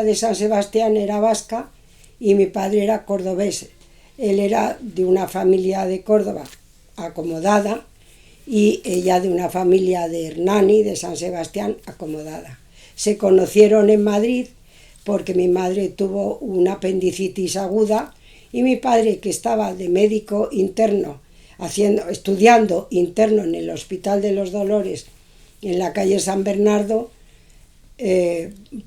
familia de San Sebastián era vasca y mi padre era cordobés. Él era de una familia de Córdoba acomodada y ella de una familia de Hernani, de San Sebastián, acomodada. Se conocieron en Madrid porque mi madre tuvo una apendicitis aguda y mi padre, que estaba de médico interno, estudiando interno en el Hospital de los Dolores, en la calle San Bernardo,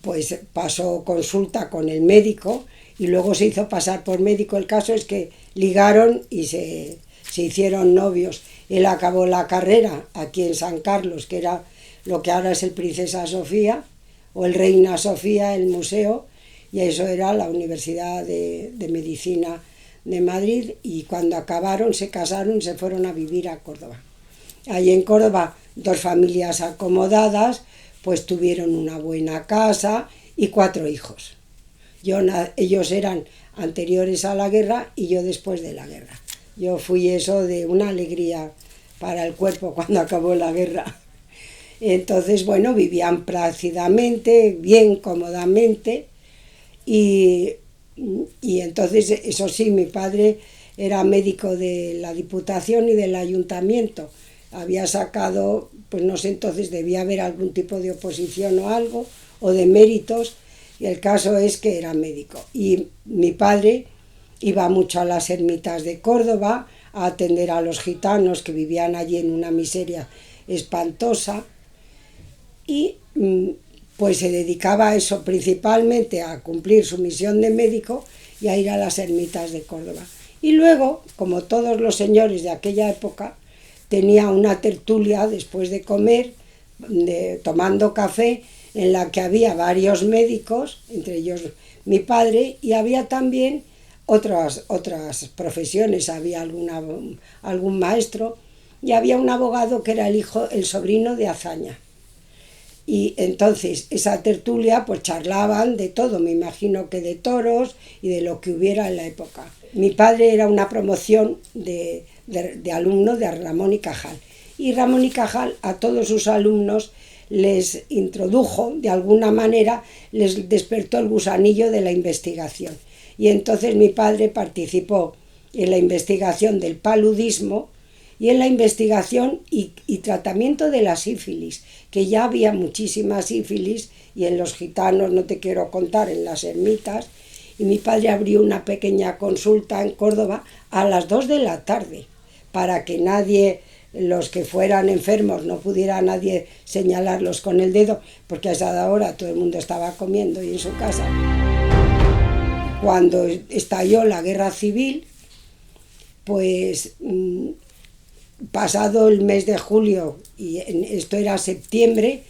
pues pasó consulta con el médico y luego se hizo pasar por médico. El caso es que ligaron y se hicieron novios. Él acabó la carrera aquí en San Carlos, que era lo que ahora es el Princesa Sofía, o el Reina Sofía, el museo, y eso era la Universidad de Medicina de Madrid, y cuando acabaron se casaron y se fueron a vivir a Córdoba. Allí en Córdoba, dos familias acomodadas, pues tuvieron una buena casa y 4 hijos. Ellos eran anteriores a la guerra y yo después de la guerra. Yo fui eso de una alegría para el cuerpo cuando acabó la guerra. Entonces, bueno, vivían plácidamente, bien, cómodamente, y entonces, eso sí, mi padre era médico de la Diputación y del Ayuntamiento. Había sacado, pues no sé, entonces debía haber algún tipo de oposición o algo, o de méritos, y el caso es que era médico. Y mi padre iba mucho a las ermitas de Córdoba a atender a los gitanos que vivían allí en una miseria espantosa, y pues se dedicaba a eso, principalmente a cumplir su misión de médico y a ir a las ermitas de Córdoba. Y luego, como todos los señores de aquella época, tenía una tertulia después de comer, tomando café, en la que había varios médicos, entre ellos mi padre, y había también otras profesiones, había algún maestro, y había un abogado que era el sobrino de Azaña. Y entonces esa tertulia pues charlaban de todo, me imagino que de toros y de lo que hubiera en la época. Mi padre era una promoción de alumno de Ramón y Cajal, y Ramón y Cajal a todos sus alumnos les introdujo, de alguna manera les despertó el gusanillo de la investigación, y entonces mi padre participó en la investigación del paludismo y en la investigación y tratamiento de la sífilis, que ya había muchísima sífilis, y en los gitanos no te quiero contar, en las ermitas, y mi padre abrió una pequeña consulta en Córdoba a las 2 de la tarde, para que nadie, los que fueran enfermos, no pudiera nadie señalarlos con el dedo, porque a esa hora todo el mundo estaba comiendo y en su casa. Cuando estalló la guerra civil, pues pasado el mes de julio, y esto era septiembre,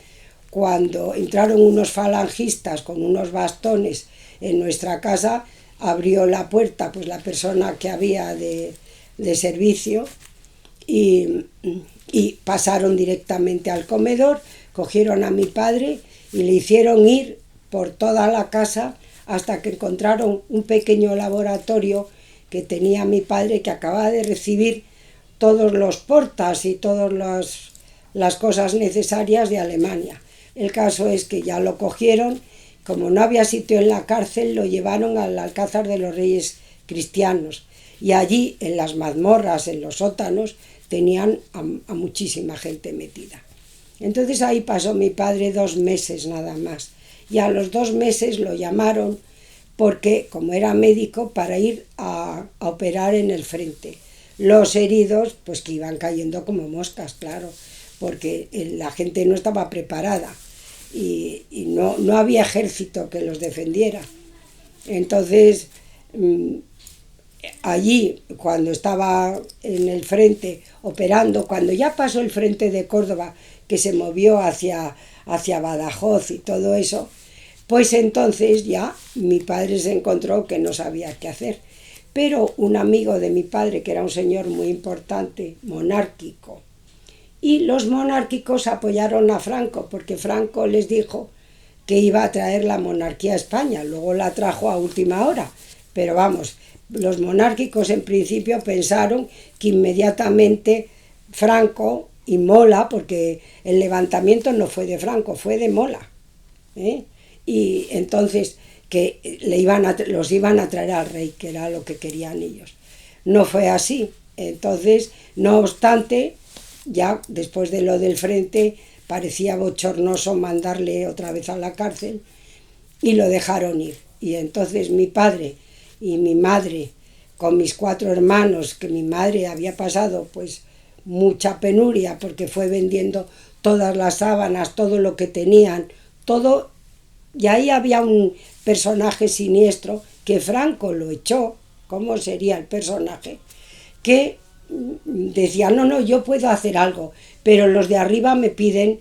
cuando entraron unos falangistas con unos bastones en nuestra casa, abrió la puerta pues la persona que había de servicio, y pasaron directamente al comedor, cogieron a mi padre y le hicieron ir por toda la casa hasta que encontraron un pequeño laboratorio que tenía mi padre, que acababa de recibir todos los portas y todas las cosas necesarias de Alemania. El caso es que ya lo cogieron, como no había sitio en la cárcel, lo llevaron al Alcázar de los Reyes Cristianos, y allí en las mazmorras, en los sótanos, tenían a muchísima gente metida. Entonces ahí pasó mi padre 2 meses nada más, y a los 2 meses lo llamaron porque, como era médico, para ir a operar en el frente. Los heridos, pues que iban cayendo como moscas, claro, porque la gente no estaba preparada y no había ejército que los defendiera. Entonces, allí, cuando estaba en el frente operando, cuando ya pasó el frente de Córdoba, que se movió hacia Badajoz y todo eso, pues entonces ya mi padre se encontró que no sabía qué hacer. Pero un amigo de mi padre, que era un señor muy importante, monárquico, y los monárquicos apoyaron a Franco, porque Franco les dijo que iba a traer la monarquía a España, luego la trajo a última hora, pero vamos, los monárquicos en principio pensaron que inmediatamente Franco y Mola, porque el levantamiento no fue de Franco, fue de Mola, y entonces que los iban a traer al rey, que era lo que querían ellos. No fue así. Entonces, no obstante, ya después de lo del frente, parecía bochornoso mandarle otra vez a la cárcel y lo dejaron ir. Y entonces mi padre y mi madre, con mis 4 hermanos, que mi madre había pasado pues mucha penuria porque fue vendiendo todas las sábanas, todo lo que tenían, todo, y ahí había un personaje siniestro que Franco lo echó. ¿Cómo sería el personaje? Que decía, no, yo puedo hacer algo, pero los de arriba me piden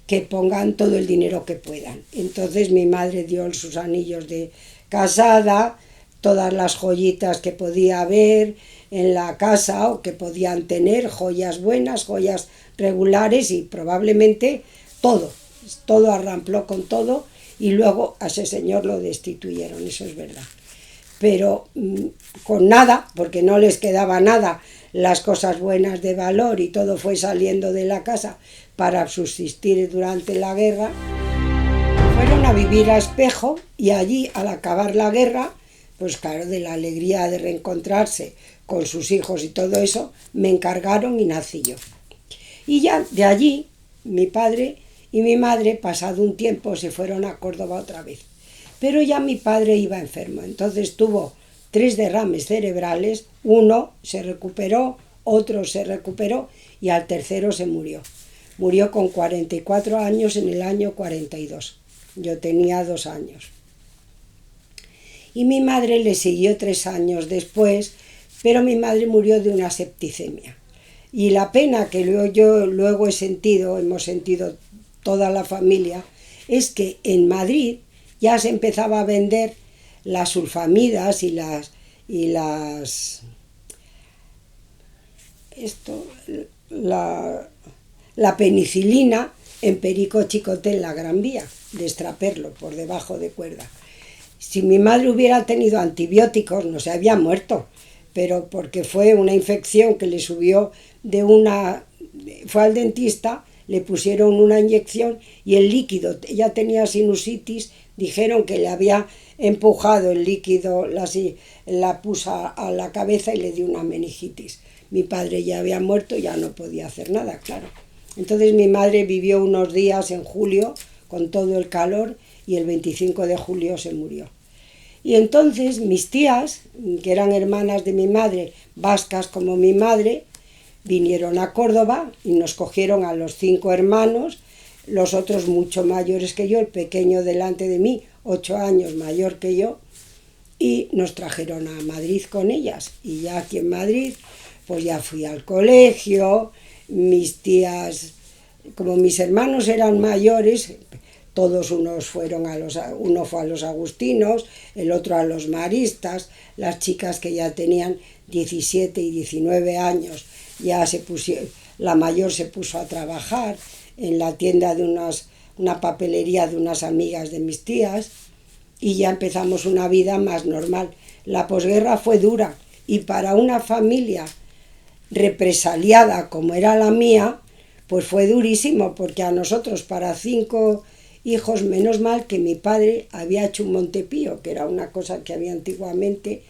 que pongan todo el dinero que puedan. Entonces mi madre dio sus anillos de casada, todas las joyitas que podía haber en la casa o que podían tener, joyas buenas, joyas regulares, y probablemente todo arrampló con todo, y luego a ese señor lo destituyeron, eso es verdad. Pero con nada, porque no les quedaba nada, las cosas buenas de valor, y todo fue saliendo de la casa para subsistir durante la guerra. Fueron a vivir a Espejo, y allí, al acabar la guerra, pues claro, de la alegría de reencontrarse con sus hijos y todo eso, me encargaron y nací yo. Y ya de allí, mi padre y mi madre, pasado un tiempo, se fueron a Córdoba otra vez. Pero ya mi padre iba enfermo, entonces tuvo 3 derrames cerebrales, uno se recuperó, otro se recuperó y al tercero se murió. Murió con 44 años en el año 42. Yo tenía 2 años. Y mi madre le siguió 3 años después, pero mi madre murió de una septicemia. Y la pena que luego hemos sentido toda la familia, es que en Madrid ya se empezaba a vender las sulfamidas la penicilina en Perico Chicote, en la Gran Vía, de Estraperlo, por debajo de Cuerda. Si mi madre hubiera tenido antibióticos, no se había muerto, pero porque fue una infección que le subió fue al dentista, le pusieron una inyección y el líquido, ella tenía sinusitis, dijeron que le había empujado el líquido, la puso a la cabeza y le dio una meningitis. Mi padre ya había muerto, ya no podía hacer nada, claro. Entonces mi madre vivió unos días en julio con todo el calor, y el 25 de julio se murió. Y entonces mis tías, que eran hermanas de mi madre, vascas como mi madre, vinieron a Córdoba y nos cogieron a los 5 hermanos, los otros mucho mayores que yo, el pequeño delante de mí, 8 años mayor que yo, y nos trajeron a Madrid con ellas. Y ya aquí en Madrid, pues ya fui al colegio, mis tías, como mis hermanos eran mayores, todos uno fue a los agustinos, el otro a los maristas, las chicas que ya tenían 17 y 19 años, la mayor se puso a trabajar en la tienda de una papelería de unas amigas de mis tías, y ya empezamos una vida más normal. La posguerra fue dura, y para una familia represaliada como era la mía, pues fue durísimo, porque a nosotros, para 5 hijos, menos mal que mi padre había hecho un Montepío, que era una cosa que había antiguamente,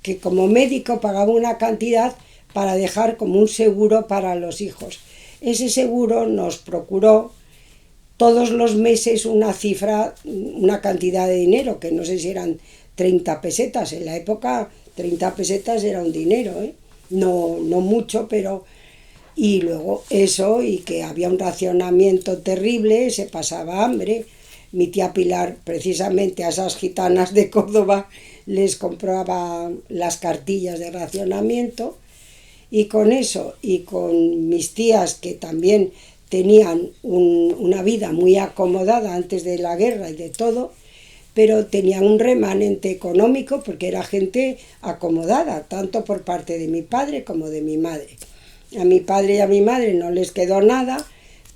que como médico pagaba una cantidad para dejar como un seguro para los hijos. Ese seguro nos procuró todos los meses una cantidad de dinero, que no sé si eran 30 pesetas, en la época 30 pesetas era un dinero, no mucho, pero... Y luego eso, y que había un racionamiento terrible, se pasaba hambre. Mi tía Pilar, precisamente a esas gitanas de Córdoba, les compraba las cartillas de racionamiento, y con eso, y con mis tías, que también tenían una vida muy acomodada antes de la guerra y de todo, pero tenían un remanente económico porque era gente acomodada, tanto por parte de mi padre como de mi madre. A mi padre y a mi madre no les quedó nada,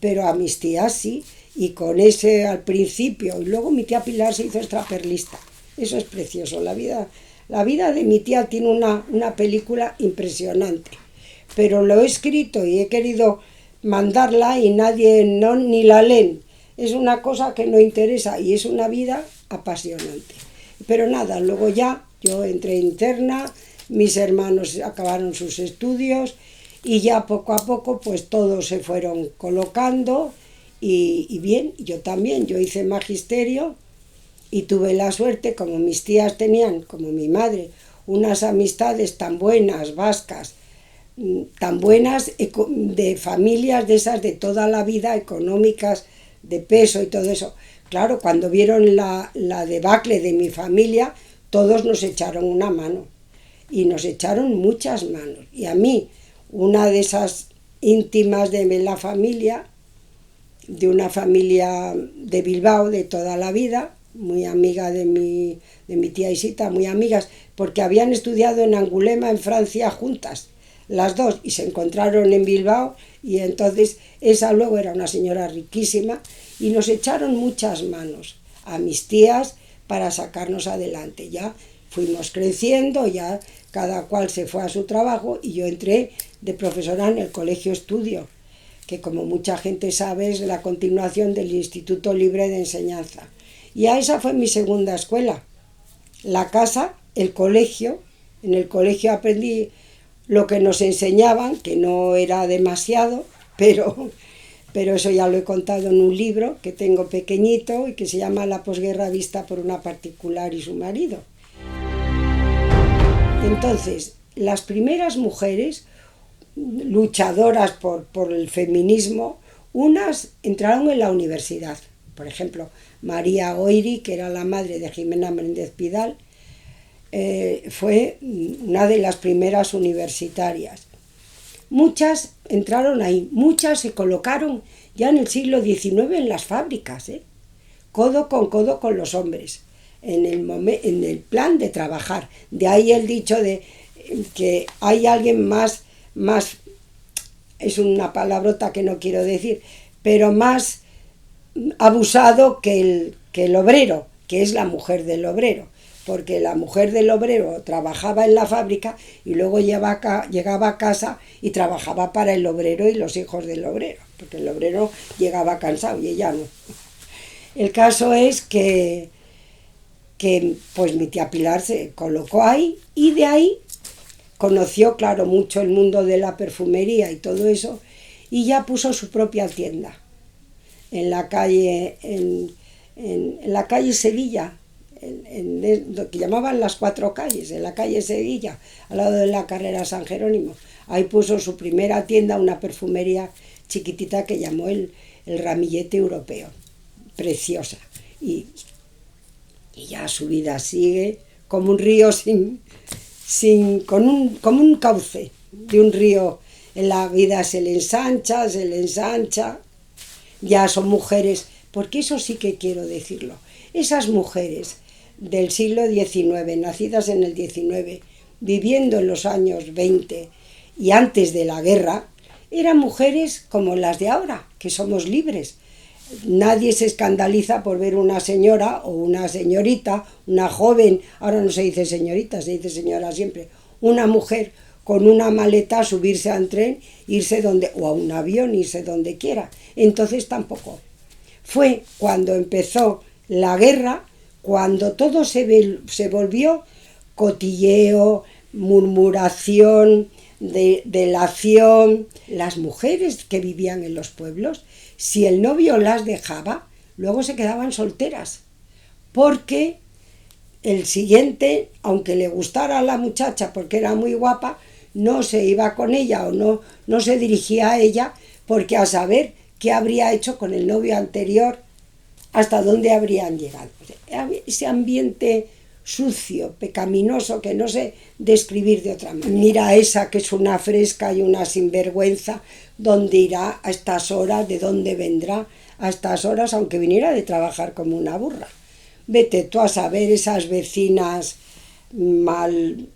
pero a mis tías sí, y con ese al principio, y luego mi tía Pilar se hizo extraperlista. Eso es precioso, la vida de mi tía tiene una película impresionante, pero lo he escrito y he querido mandarla y nadie ni la leen. Es una cosa que no interesa, y es una vida apasionante. Pero nada, luego ya yo entré interna, mis hermanos acabaron sus estudios y ya poco a poco pues todos se fueron colocando y bien, yo también, yo hice magisterio y tuve la suerte, como mis tías tenían, como mi madre, unas amistades tan buenas, vascas, tan buenas, de familias de esas de toda la vida, económicas, de peso y todo eso. Claro, cuando vieron la debacle de mi familia, todos nos echaron una mano y nos echaron muchas manos. Y a mí, una de esas íntimas de la familia, de una familia de Bilbao de toda la vida, muy amiga de mi tía Isita, muy amigas, porque habían estudiado en Angulema, en Francia, juntas, las dos, y se encontraron en Bilbao, y entonces esa luego era una señora riquísima, y nos echaron muchas manos a mis tías para sacarnos adelante. Ya fuimos creciendo, ya cada cual se fue a su trabajo, y yo entré de profesora en el Colegio Estudio, que como mucha gente sabe es la continuación del Instituto Libre de Enseñanza. Y a esa fue mi segunda escuela. La casa, el colegio. En el colegio aprendí lo que nos enseñaban, que no era demasiado, pero eso ya lo he contado en un libro que tengo pequeñito y que se llama La posguerra vista por una particular y su marido. Entonces, las primeras mujeres luchadoras por el feminismo, unas entraron en la universidad. Por ejemplo, María Goiri, que era la madre de Jimena Méndez Pidal, fue una de las primeras universitarias. Muchas entraron ahí, muchas se colocaron ya en el siglo XIX en las fábricas, codo con los hombres, en el plan de trabajar. De ahí el dicho de que hay alguien más, es una palabrota que no quiero decir, pero más abusado que el obrero, que es la mujer del obrero, porque la mujer del obrero trabajaba en la fábrica y luego llegaba a casa y trabajaba para el obrero y los hijos del obrero, porque el obrero llegaba cansado y ella no. El caso es que pues mi tía Pilar se colocó ahí y de ahí conoció, claro, mucho el mundo de la perfumería y todo eso, y ya puso su propia tienda en la calle, en la calle Sevilla, en lo que llamaban las 4 calles, en la calle Sevilla, al lado de la carrera San Jerónimo. Ahí puso su primera tienda, una perfumería chiquitita que llamó el Ramillete Europeo, preciosa. Y ya su vida sigue como un río como un cauce de un río. En la vida se le ensancha, ya son mujeres, porque eso sí que quiero decirlo, esas mujeres del siglo XIX, nacidas en el XIX, viviendo en los años 20 y antes de la guerra, eran mujeres como las de ahora, que somos libres. Nadie se escandaliza por ver una señora o una señorita, una joven, ahora no se dice señorita, se dice señora siempre, una mujer con una maleta subirse a un tren, irse o a un avión, irse donde quiera. Entonces tampoco. Fue cuando empezó la guerra, cuando todo se volvió cotilleo, murmuración, delación. Las mujeres que vivían en los pueblos, si el novio las dejaba, luego se quedaban solteras, porque el siguiente, aunque le gustara a la muchacha porque era muy guapa, no se iba con ella o no se dirigía a ella, porque a saber qué habría hecho con el novio anterior, hasta dónde habrían llegado. Ese ambiente sucio, pecaminoso, que no sé describir de otra manera. Mira esa que es una fresca y una sinvergüenza, ¿dónde irá a estas horas? ¿De dónde vendrá a estas horas? Aunque viniera de trabajar como una burra. Vete tú a saber, esas vecinas mal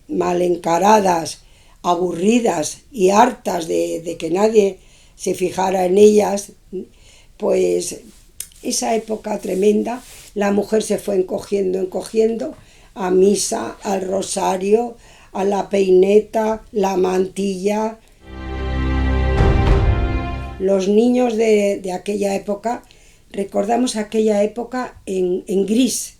encaradas, aburridas y hartas de que nadie se fijara en ellas, pues esa época tremenda, la mujer se fue encogiendo, a misa, al rosario, a la peineta, la mantilla. Los niños de aquella época, recordamos aquella época en gris,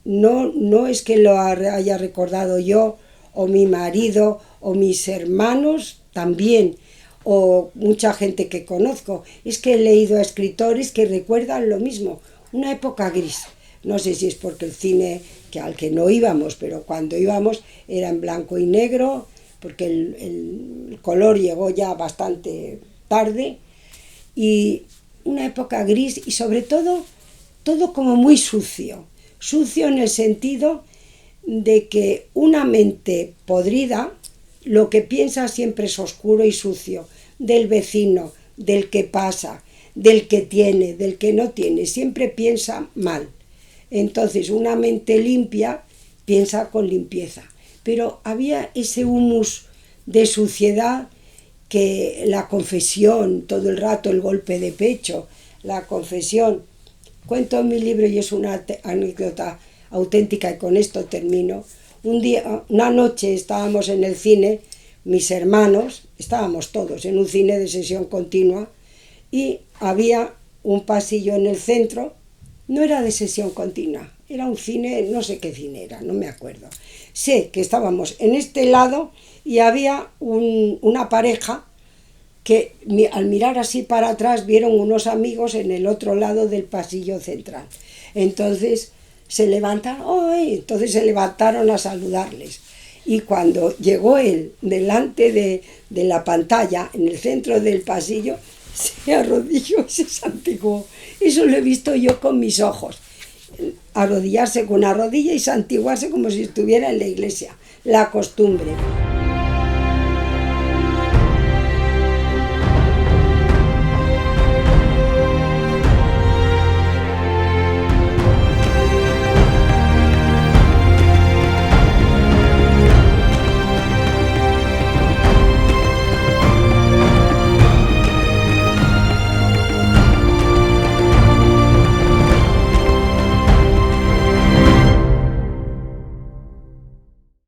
no es que lo haya recordado yo, o mi marido, o mis hermanos también, o mucha gente que conozco, es que he leído a escritores que recuerdan lo mismo, una época gris. No sé si es porque el cine, que al que no íbamos, pero cuando íbamos era en blanco y negro, porque el color llegó ya bastante tarde, y una época gris y sobre todo, todo como muy sucio. Sucio en el sentido de que una mente podrida, lo que piensa siempre es oscuro y sucio, del vecino, del que pasa, del que tiene, del que no tiene, siempre piensa mal. Entonces una mente limpia piensa con limpieza, pero había ese humus de suciedad, que la confesión, todo el rato el golpe de pecho, la confesión. Cuento en mi libro, y es una anécdota auténtica, y con esto termino. Una noche estábamos en el cine, mis hermanos, estábamos todos en un cine de sesión continua, y había un pasillo en el centro. No era de sesión continua, era un cine, no sé qué cine era, no me acuerdo. Sé que estábamos en este lado y había una pareja que al mirar así para atrás vieron unos amigos en el otro lado del pasillo central. Entonces se levantaron, ¡ay! Entonces se levantaron a saludarles. Y cuando llegó él delante de la pantalla, en el centro del pasillo, se arrodilló y se santiguó. Eso lo he visto yo con mis ojos. Arrodillarse con una rodilla y santiguarse como si estuviera en la iglesia. La costumbre.